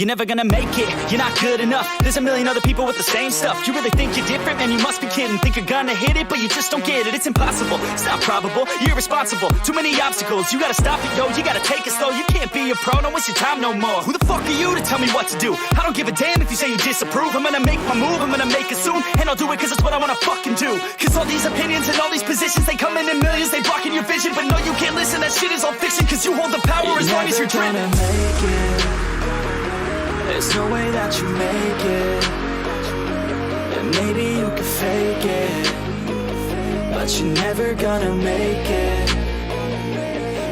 You're never gonna make it, you're not good enough. There's a million other people with the same stuff. You really think you're different? Man, you must be kidding. Think you're gonna hit it, but you just don't get it. It's impossible, it's not probable, you're irresponsible. Too many obstacles, you gotta stop it, yo. You gotta take it slow, you can't be a pro. Don't waste your time no more. Who the fuck are you to tell me what to do? I don't give a damn if you say you disapprove. I'm gonna make my move, I'm gonna make it soon. And I'll do it cause it's what I wanna fucking do. Cause all these opinions and all these positions, they come in millions, they blocking your vision. But no, you can't listen, that shit is all fiction. Cause you hold the power as long as you're driven. There's no way that you make it. And maybe you can fake it, but you're never gonna make it.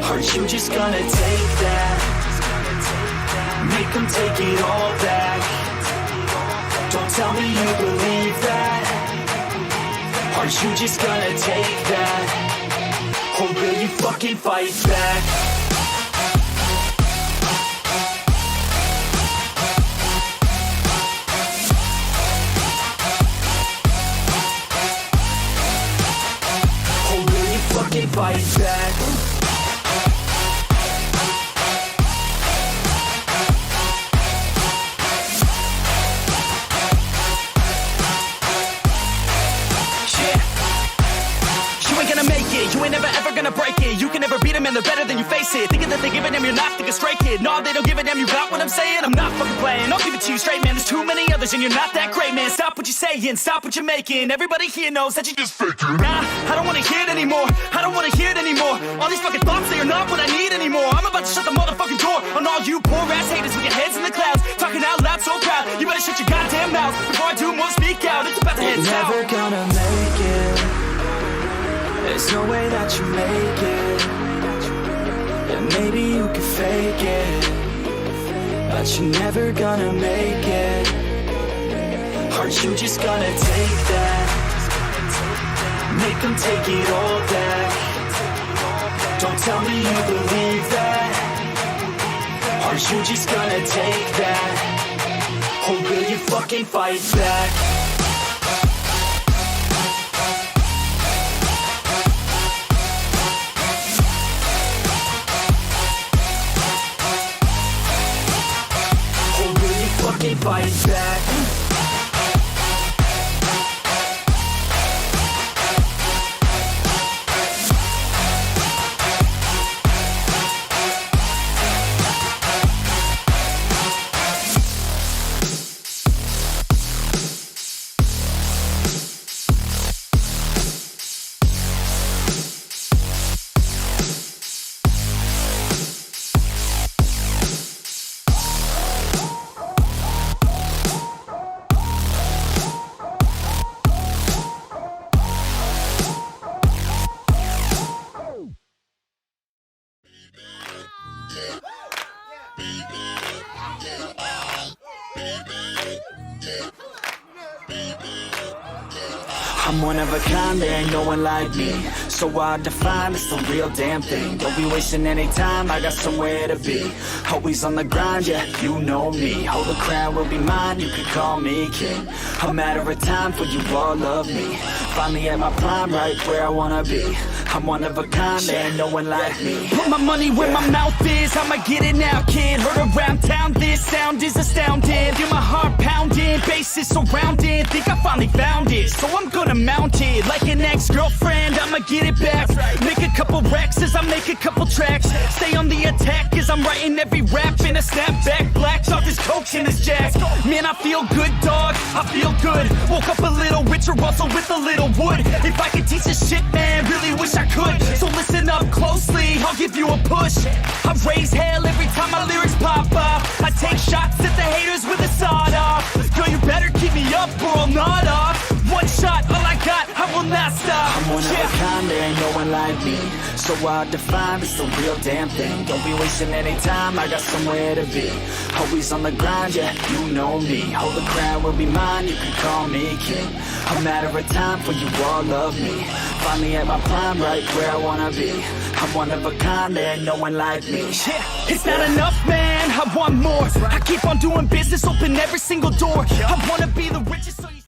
Are you just gonna take that? Make them take it all back. Don't tell me you believe that. Are you just gonna take that? Or will you fucking fight back? Fight back. You ain't never ever gonna break it. You can never beat them and they're better than you face it. Thinking that they give a damn, you're not thinking straight, kid. No, they don't give a damn, you got what I'm saying? I'm not fucking playing, I'll give it to you straight, man. There's too many others and you're not that great, man. Stop what you're saying, stop what you're making. Everybody here knows that you just faking. Nah, I don't wanna hear it anymore, I don't wanna hear it anymore. All these fucking thoughts, they are not what I need anymore. I'm about to shut the motherfucking door on all you poor ass haters with your heads in the clouds, talking out loud so proud. You better shut your goddamn mouth before I do more speak out. It's about to head south. You're never gonna make it. There's no way that you make it. And maybe you can fake it, but you're never gonna make it. Are you just gonna take that? Make them take it all back. Don't tell me you believe that. Are you just gonna take that? Or will you fucking fight back? Fight back. I'm one of a kind, there ain't no one like me. So hard to find, it's the real damn thing. Don't be wasting any time, I got somewhere to be. Always on the grind, yeah, you know me. Hold the crown will be mine, you can call me king. A matter of time for you all love me. Finally at my prime, right where I wanna be. I'm one of a kind, there ain't no one like me. Put my money where my mouth is, I'ma get it now, kid. Heard around town, this sound is astounding. Feel my heart pounding, bass is surrounding. Think I finally found it, so I'm gonna mount it. Like an ex-girlfriend, I'ma get it back. Make a couple racks as I make a couple tracks. Stay on the attack as I'm writing every rap. In a snapback, black, off this coke and this jack. Man, I feel good, dog, I feel good. Woke up a little richer, also with a little wood. If I could teach this shit, man, really wish I could. So listen up closely, I'll give you a push. I raise hell every time my lyrics pop off. I take shots at the haters with a sawed off. Girl, you better keep me up or I'll nod off. One shot, all I got, I will not stop. I'm one of a kind, there ain't no one like me. So hard to find, it's the real damn thing. Don't be wasting any time, I got somewhere to be. Always on the grind, yeah, you know me. Hold the crown will be mine, you can call me king. A matter of time for you all love me. Finally at my prime, right where I wanna be. I'm one of a kind, there ain't no one like me. Yeah, it's not enough, man, I want more. I keep on doing business, open every single door. I wanna be the richest, so you